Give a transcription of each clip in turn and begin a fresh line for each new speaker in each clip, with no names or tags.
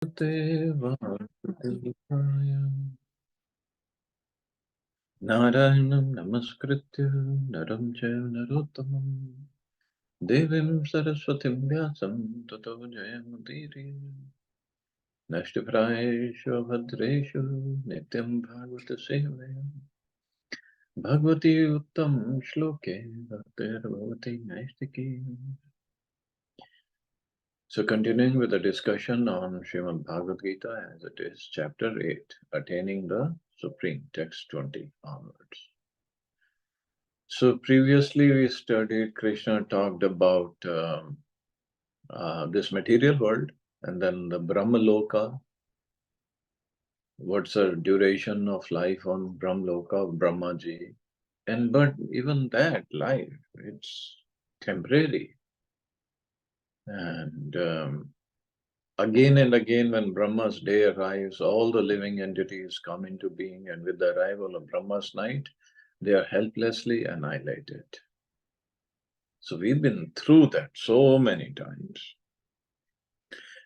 Devaya Narayanam Namaskritya Naram Chaiva Narottamam Devim Saraswatim Vyasam Tato Jayamudiri Nashtiprayeshu Bhadreshu Nityam Bhagavata Sevaya Bhagavati Uttam Shloke Bhaktir Bhavati Naistiki. So continuing with the discussion on Srimad Bhagavad Gita as it is, chapter 8, attaining the Supreme, text 20 onwards. So previously we studied, Krishna talked about this material world and then the Brahmaloka. What's the duration of life on Brahmaloka of Brahmaji? But even that life, it's temporary. And again and again, when Brahma's day arrives, all the living entities come into being, and with the arrival of Brahma's night, they are helplessly annihilated. So we've been through that so many times.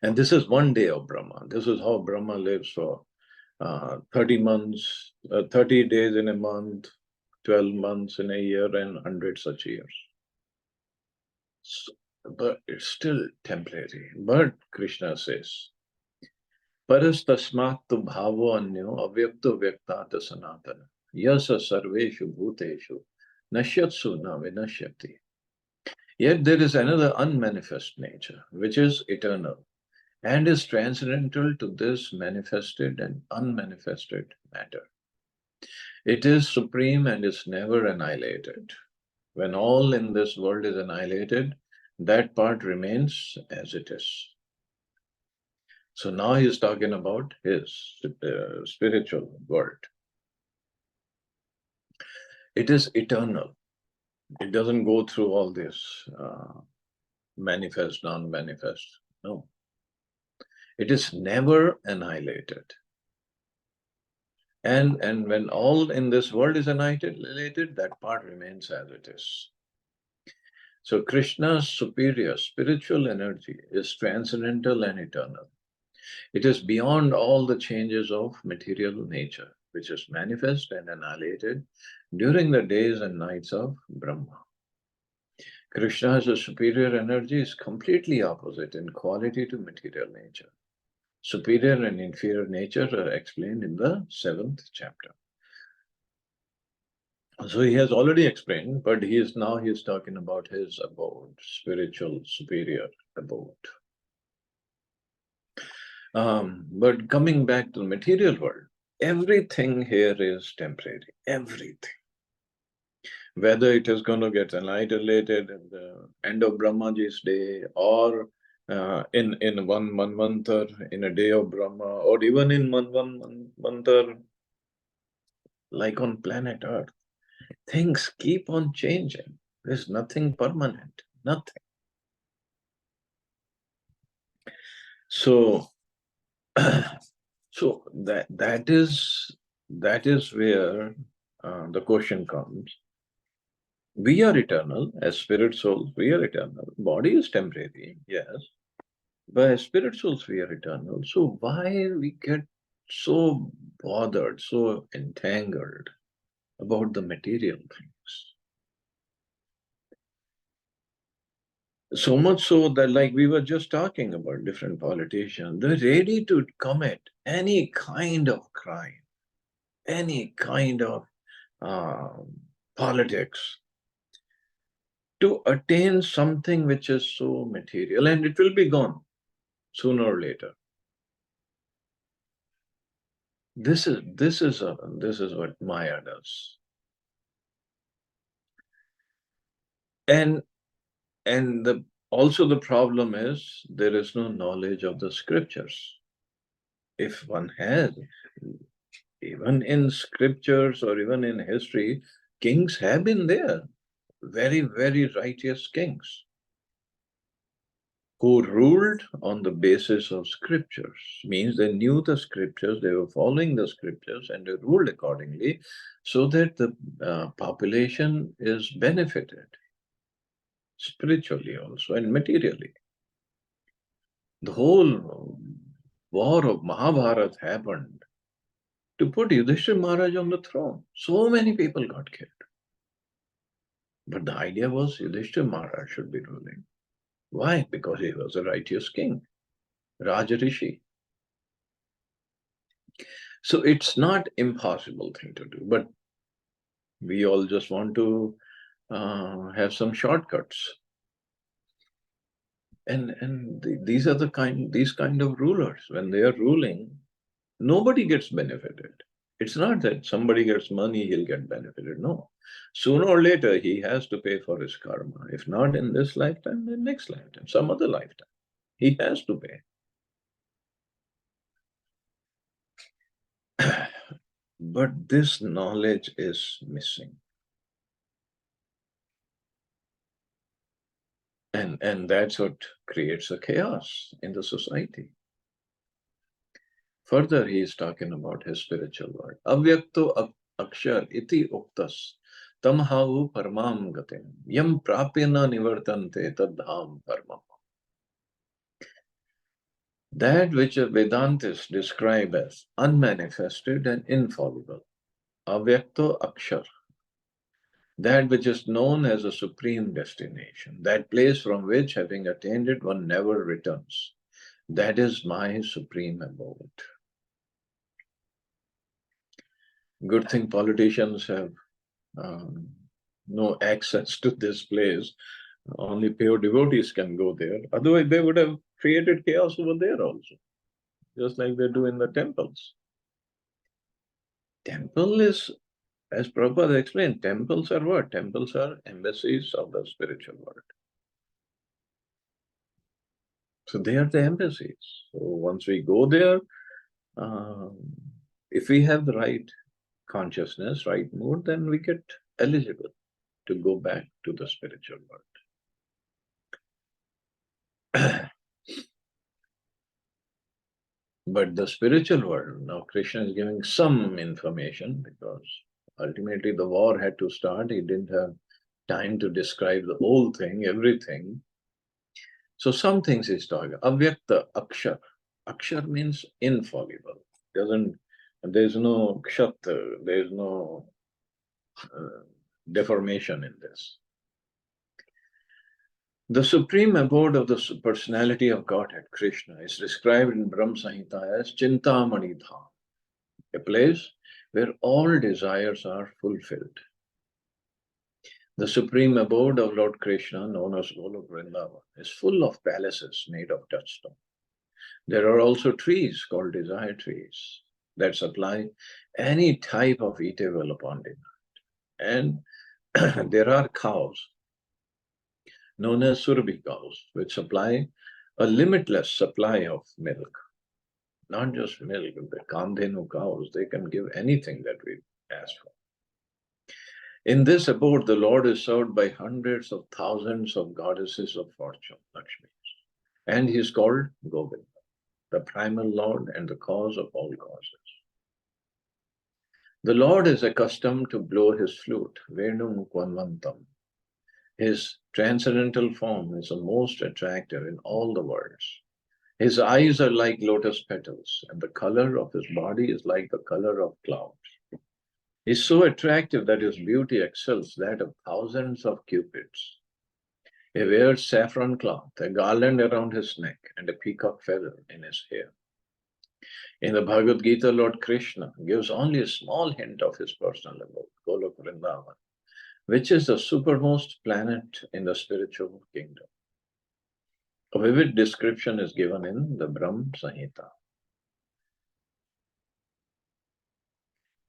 And this is one day of Brahma. This is how Brahma lives for 30 months, 30 days in a month, 12 months in a year, and 100 such years. So, but it's still temporary. But Krishna says, Paras tasmattu bhavo anyo avyakto vyaktata sanatana yasa sarveshu bhuteshu nashyatsu na vinashyati. Yet there is another unmanifest nature, which is eternal and is transcendental to this manifested and unmanifested matter. It is supreme and is never annihilated. When all in this world is annihilated, that part remains as it is. So now he is talking about his spiritual world. It is eternal. It doesn't go through all this manifest, non-manifest. No. It is never annihilated. And when all in this world is annihilated, that part remains as it is. So Krishna's superior spiritual energy is transcendental and eternal. It is beyond all the changes of material nature, which is manifest and annihilated during the days and nights of Brahma. Krishna's superior energy is completely opposite in quality to material nature. Superior and inferior nature are explained in the 7th chapter. So he has already explained, but he is talking about his abode, spiritual superior abode. But coming back to the material world, everything here is temporary. Everything. Whether it is going to get annihilated at the end of Brahmaji's day, or in one manvantar, in a day of Brahma, or even in one manvantar, like on planet Earth, things keep on changing. There's nothing permanent, nothing. So, so that is where the question comes. We are eternal as spirit souls. We are eternal. Body is temporary, yes, but as spirit souls we are eternal. So why we get so bothered, so entangled about the material things? So much so that, like we were just talking about different politicians, they're ready to commit any kind of crime, any kind of politics to attain something which is so material, and it will be gone sooner or later. This is what Maya does, and also the problem is there is no knowledge of the scriptures. If one has, even in scriptures or even in history, kings have been there, very, very righteous kings who ruled on the basis of scriptures. Means they knew the scriptures, they were following the scriptures, and they ruled accordingly so that the population is benefited spiritually also and materially. The whole war of Mahabharata happened to put Yudhishthira Maharaj on the throne. So many people got killed. But the idea was Yudhishthira Maharaj should be ruling. Why? Because he was a righteous king, Raja Rishi. So it's not impossible thing to do, but we all just want to have some shortcuts. These are these kind of rulers. When they are ruling, nobody gets benefited. It's not that somebody gets money, he'll get benefited. No. Sooner or later, he has to pay for his karma. If not in this lifetime, then next lifetime, some other lifetime. He has to pay. But this knowledge is missing. And that's what creates a chaos in the society. Further, he is talking about his spiritual world. Avyakto akshar iti uktas tamhavu paramam gatim yam prapyana nivartante tadham paramam. That which Vedantists describe as unmanifested and infallible. Avyakto akshar. That which is known as a supreme destination. That place from which, having attained it, one never returns. That is my supreme abode. Good thing politicians have no access to this place. Only pure devotees can go there. Otherwise, they would have created chaos over there also, just like they do in the temples. Temple is, as Prabhupada explained, temples are what? Temples are embassies of the spiritual world. So they are the embassies. So once we go there, if we have the right consciousness, right mood, then we get eligible to go back to the spiritual world. But the spiritual world, now Krishna is giving some information because ultimately the war had to start. He didn't have time to describe the whole thing, everything. So some things he's talking. Avyakta, akshar. Akshar means infallible. There's no kshat, there's no deformation in this. The supreme abode of the personality of Godhead, Krishna, is described in Brahma Samhita as Chintamani Dham, a place where all desires are fulfilled. The supreme abode of Lord Krishna, known as Golok Vrindavan, is full of palaces made of touchstone. There are also trees called desire trees that supply any type of eatable upon demand. And there are cows known as Surabhi cows, which supply a limitless supply of milk. Not just milk, the Kamdhenu cows, they can give anything that we ask for. In this abode, the Lord is served by hundreds of thousands of goddesses of fortune, Lakshmis. And he is called Govinda, the primal Lord and the cause of all causes. The Lord is accustomed to blow his flute, Venu Mukwanvantam. His transcendental form is the most attractive in all the worlds. His eyes are like lotus petals, and the color of his body is like the color of clouds. He is so attractive that his beauty excels that of thousands of cupids. He wears saffron cloth, a garland around his neck, and a peacock feather in his hair. In the Bhagavad Gita, Lord Krishna gives only a small hint of his personal abode, Golok Vrindavan, which is the supermost planet in the spiritual kingdom. A vivid description is given in the Brahma Samhita.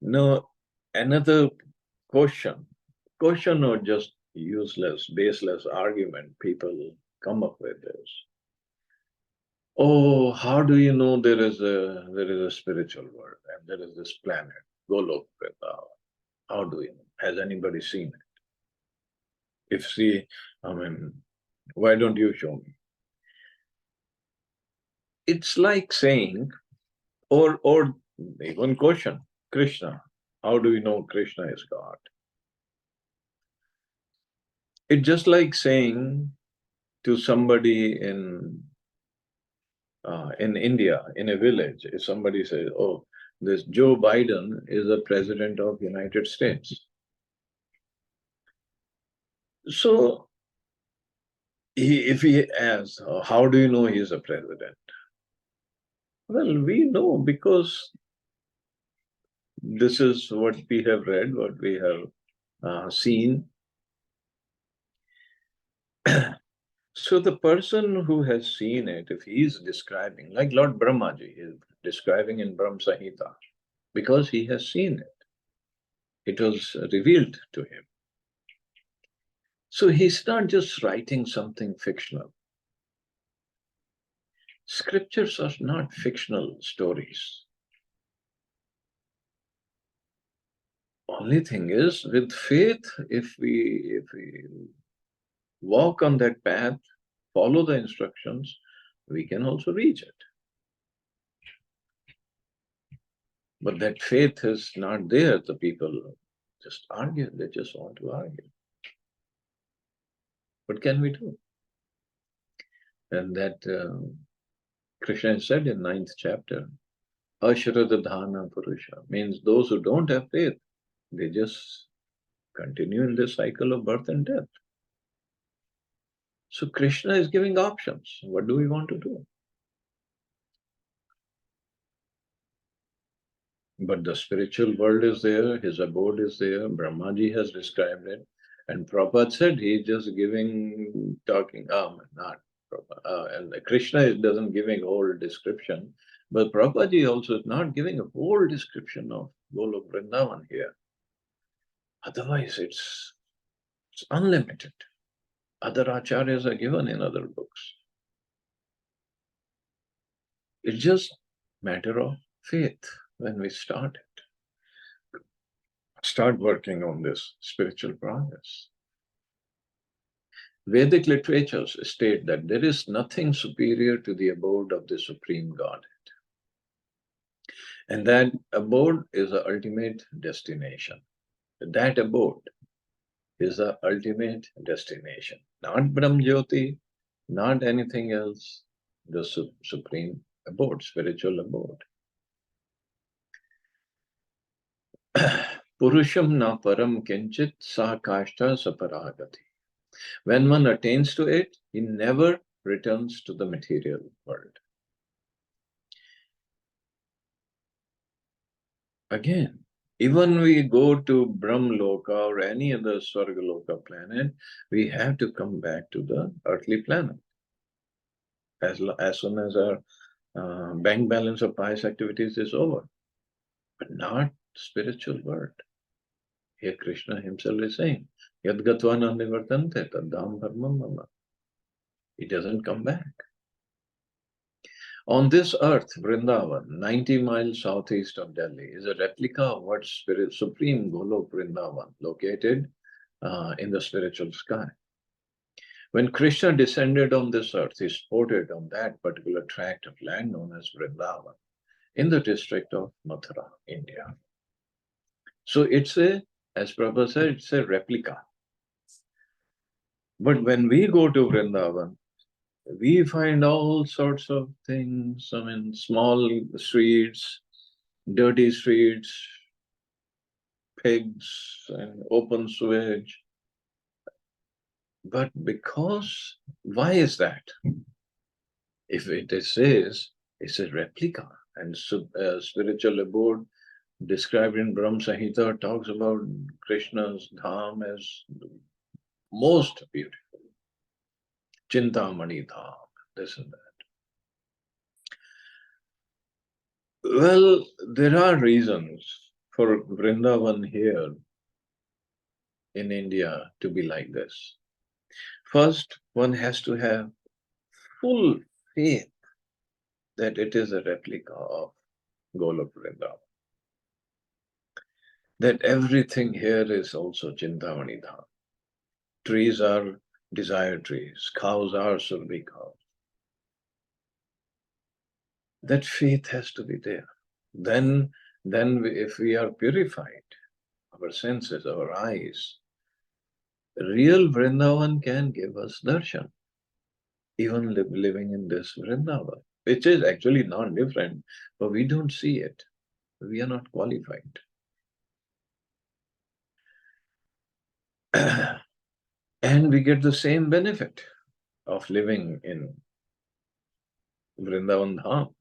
Now, another question or just useless, baseless argument people come up with is, oh, how do you know there is a spiritual world and there is this planet, Golok Vrindavan? How do you know? Has anybody seen it? If see, why don't you show me? It's like saying, or one question, Krishna, how do you know Krishna is God? It's just like saying to somebody in in India, in a village, if somebody says, "Oh, this Joe Biden is the president of United States," so if he asks, "How do you know he is a president?" Well, we know because this is what we have read, what we have seen. So the person who has seen it, if he is describing, like Lord Brahmaji is describing in Brahm Samhita, because he has seen it, it was revealed to him. So he's not just writing something fictional. Scriptures are not fictional stories. Only thing is, with faith, if we walk on that path, follow the instructions, we can also reach it. But that faith is not there. The people just argue. They just want to argue. What can we do? And that Krishna said in 9th chapter, Ashradadhana Purusha, means those who don't have faith, they just continue in this cycle of birth and death. So Krishna is giving options. What do we want to do? But the spiritual world is there, his abode is there, Brahmaji has described it. And Prabhupada said he's just giving, talking, not Prabhupada. And Krishna doesn't giving whole description, but Prabhupada also is not giving a whole description of Golok Vrindavan here. Otherwise, it's unlimited. Other acharyas are given in other books. It's just matter of faith when we start working on this spiritual progress. Vedic literatures state that there is nothing superior to the abode of the Supreme Godhead. And that abode is the ultimate destination. That abode is the ultimate destination. Not Brahm Jyoti, not anything else, the supreme abode, spiritual abode. Purusham na param kinchit sa kashta saparagati. When one attains to it, he never returns to the material world. Again, even we go to Brahmloka or any other Swargaloka planet, we have to come back to the earthly planet. As soon as our bank balance of pious activities is over, but not spiritual world. Here Krishna himself is saying, Yad gatvana nivartante taddham dharmam mama. He doesn't come back. On this earth, Vrindavan, 90 miles southeast of Delhi, is a replica of what Supreme Golok Vrindavan, located in the spiritual sky. When Krishna descended on this earth, he sported on that particular tract of land known as Vrindavan in the district of Mathura, India. So it's as Prabhupada said, it's a replica. But when we go to Vrindavan, we find all sorts of things. I mean, small streets, dirty streets, pigs, and open sewage. But why is that? If it says it's a replica, and spiritual abode described in Brahm Samhita talks about Krishna's dham as most beautiful. Chintamani dham, this and that. Well, there are reasons for Vrindavan here in India to be like this. First, one has to have full faith that it is a replica of Golok Vrindavan. That everything here is also Chintamani dham. Trees are desire trees, cows are Surabhi cows. That faith has to be there. Then if we are purified, our senses, our eyes, real Vrindavan can give us darshan, even living in this Vrindavan. which is actually not different, but we don't see it. We are not qualified. And we get the same benefit of living in Vrindavan Dham,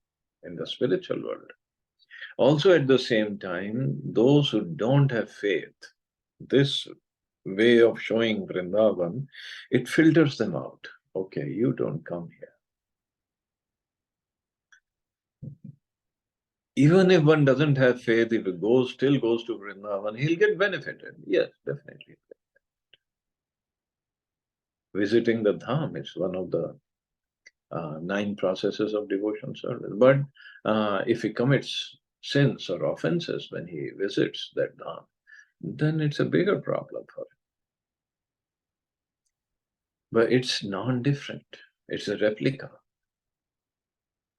in the spiritual world. Also, at the same time, those who don't have faith, this way of showing Vrindavan, it filters them out. Okay, you don't come here. Even if one doesn't have faith, if he still goes to Vrindavan, he'll get benefited. Yes, definitely. Visiting the Dham is one of the 9 processes of devotion service. But if he commits sins or offenses when he visits that Dham, then it's a bigger problem for him. But it's non-different. It's a replica.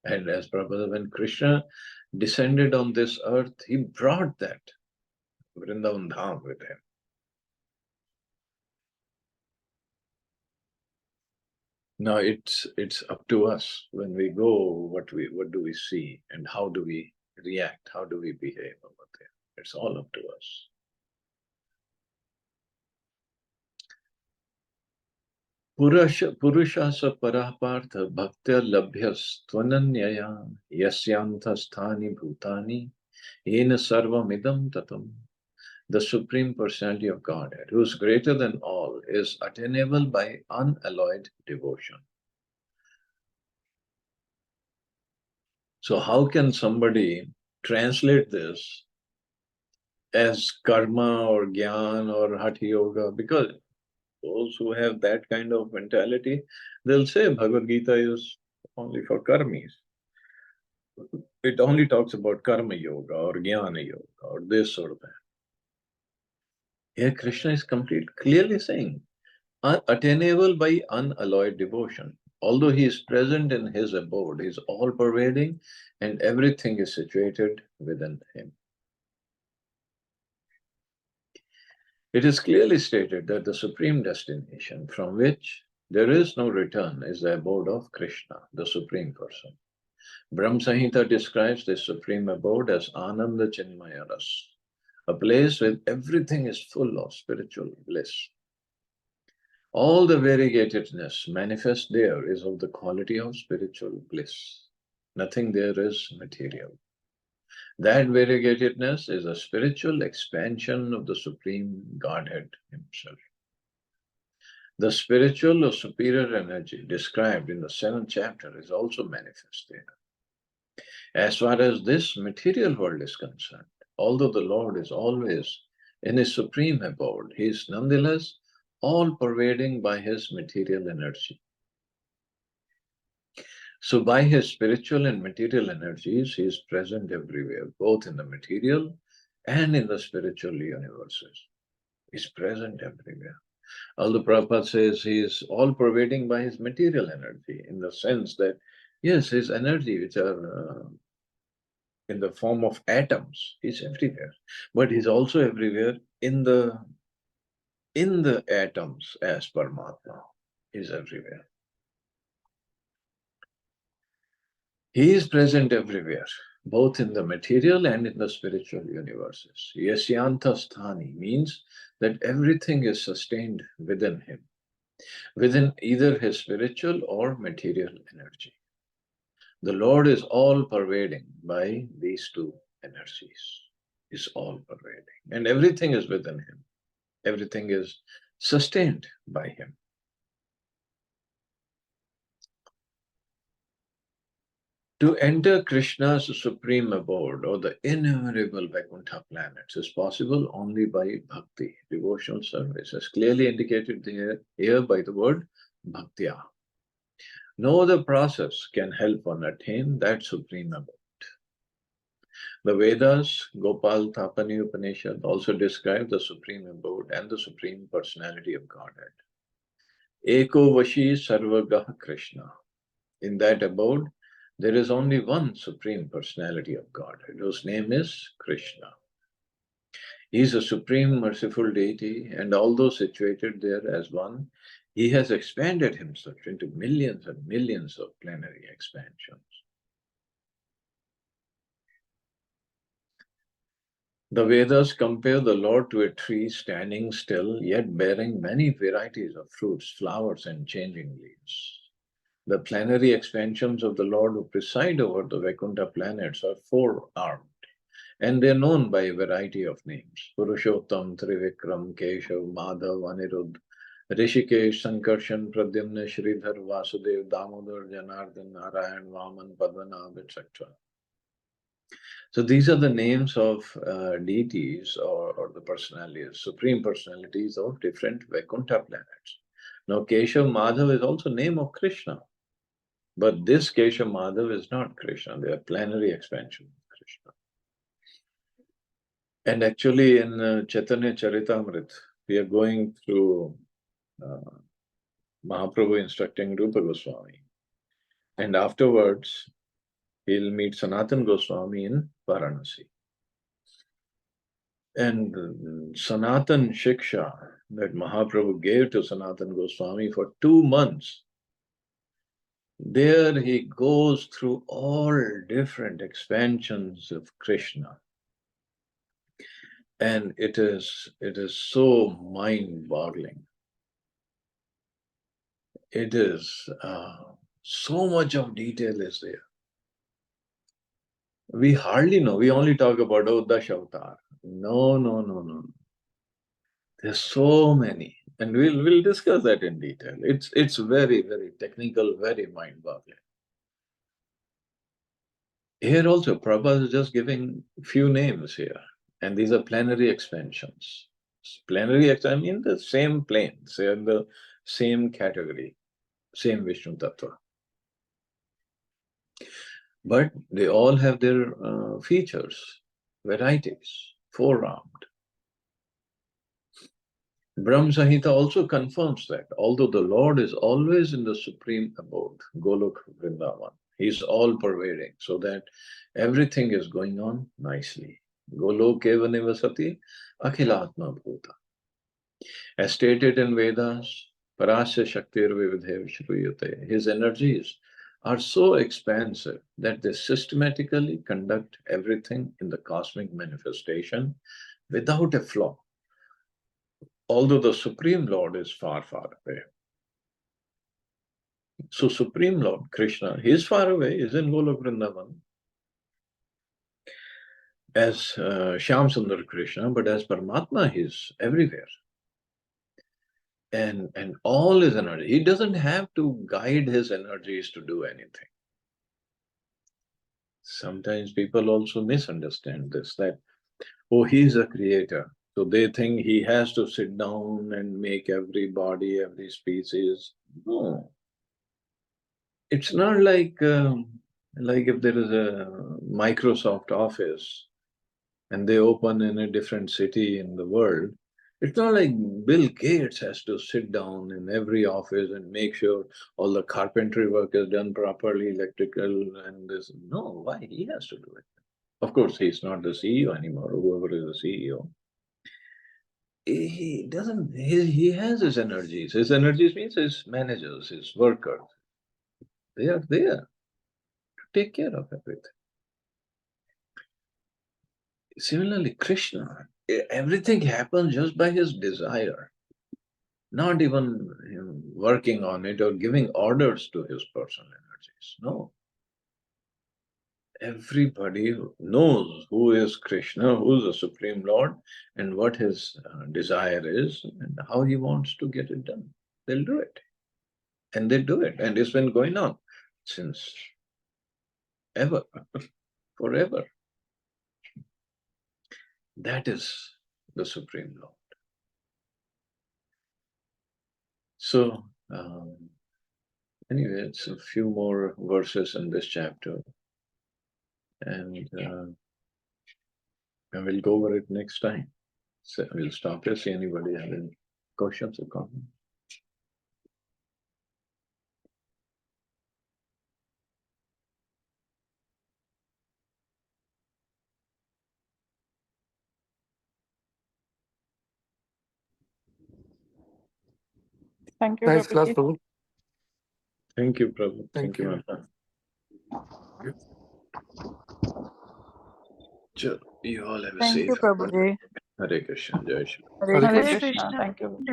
And as Prabhupada, when Krishna descended on this earth, he brought that Vrindavan Dham with him. Now it's up to us when we go, what do we see and how do we react, how do we behave over there. It's all up to us. Purushasa parapartha bhaktya labhyas tvananyaya yasyantha sthani bhutani yena sarvamidam tatam. The Supreme Personality of Godhead, who is greater than all, is attainable by unalloyed devotion. So how can somebody translate this as karma or jnana or hatha yoga? Because those who have that kind of mentality, they'll say Bhagavad Gita is only for karmis. It only talks about karma yoga or jnana yoga or this or that. Here Krishna is clearly saying, attainable by unalloyed devotion. Although he is present in his abode, he is all-pervading and everything is situated within him. It is clearly stated that the supreme destination from which there is no return is the abode of Krishna, the Supreme Person. Brahma Samhita describes this supreme abode as Ananda Chinmaya Ras, a place where everything is full of spiritual bliss. All the variegatedness manifest there is of the quality of spiritual bliss. Nothing there is material. That variegatedness is a spiritual expansion of the Supreme Godhead Himself. The spiritual or superior energy described in the 7th chapter is also manifest there. As far as this material world is concerned, although the Lord is always in His supreme abode, He is nonetheless all-pervading by His material energy. So by His spiritual and material energies, He is present everywhere, both in the material and in the spiritual universes. He is present everywhere. Although Prabhupada says He is all-pervading by His material energy, in the sense that, yes, His energy, which are in the form of atoms, is everywhere. But He's also everywhere in the atoms as Paramatma. Is everywhere. He is present everywhere, both in the material and in the spiritual universes. Yasyanta sthani means that everything is sustained within him, within either his spiritual or material energy. The Lord is all-pervading by these two energies. Is all-pervading. And everything is within him. Everything is sustained by him. To enter Krishna's supreme abode or the innumerable Vaikuntha planets is possible only by bhakti, devotional service, as clearly indicated here by the word bhaktya. No other process can help one attain that supreme abode. The Vedas, Gopal Tapani Upanishad also describe the supreme abode and the supreme personality of Godhead. Eko Vashi Sarvagah Krishna. In that abode, there is only one Supreme Personality of Godhead, whose name is Krishna. He is a supreme merciful deity, and although situated there as one, he has expanded himself into millions and millions of plenary expansions. The Vedas compare the Lord to a tree standing still, yet bearing many varieties of fruits, flowers, and changing leaves. The plenary expansions of the Lord who preside over the Vaikuntha planets are four-armed, and they are known by a variety of names. Purushottam, Trivikram, Keshav, Madhav, Anirudh, Rishikesh, Sankarshan, Pradyumna, Sridhar, Vasudev, Damodar, Janardhan, Narayan, Vaman, Padmanabh, etc. So these are the names of deities or the personalities, supreme personalities of different Vaikuntha planets. Now Keshav Madhav is also name of Krishna, but this Keshav Madhav is not Krishna. They are plenary expansion of Krishna. And actually in Chaitanya Charitamrita, we are going through Mahaprabhu instructing Rupa Goswami. And afterwards, he'll meet Sanatan Goswami in Varanasi. And Sanatan Shiksha that Mahaprabhu gave to Sanatan Goswami for 2 months, there he goes through all different expansions of Krishna. And it is so mind-boggling. It is so much of detail is there. We hardly know. We only talk about Dash Avatar. No. There's so many, and we'll discuss that in detail. It's very, very technical, very mind-boggling. Here also, Prabhupada is just giving few names here, and these are plenary expansions. Plenary expansion, I mean the same plane, say in the same category, same Vishnu Tattva. But they all have their features, varieties, four-armed. Brahm Samhita also confirms that, although the Lord is always in the supreme abode, Golok Vrindavan, He's all-pervading, so that everything is going on nicely. Goloke Nivasati Akhilatma Bhuta. As stated in Vedas, Parasya Shaktir Vividhe Shruyate, His energies are so expansive that they systematically conduct everything in the cosmic manifestation without a flaw. Although the Supreme Lord is far, far away. So Supreme Lord Krishna, he is far away, is in Golok Vrindavan as Shyam Sundar Krishna, but as Paramatma, he is everywhere. And all his energy, he doesn't have to guide his energies to do anything. Sometimes people also misunderstand this, that, oh, he's a creator. So they think he has to sit down and make every body, every species. No. It's not like if there is a Microsoft office and they open in a different city in the world, it's not like Bill Gates has to sit down in every office and make sure all the carpentry work is done properly, electrical and this. No, why? He has to do it. Of course, he's not the CEO anymore, whoever is the CEO. He doesn't, he has his energies. His energies means his managers, his workers. They are there to take care of everything. Similarly, Krishna, everything happens just by his desire, not even him working on it or giving orders to his personal energies. No. Everybody knows who is Krishna, who is the Supreme Lord, and what his desire is, and how he wants to get it done. They'll do it. And they do it. And it's been going on since ever, forever. That is the Supreme Lord. So, anyway, it's a few more verses in this chapter. And we'll go over it next time. So we'll stop here, see anybody have any questions or comments.
Thank you,
Nice class,
Prabhuji.
Prabhu.
Thank you, Prabhu.
Thank you.
Mata. Sure. You all have a
Thank
safe.
you, Prabhuji.
Hare Krishna, Jai Shri.
Hare
Hare
Krishna.
Krishna.
Thank you.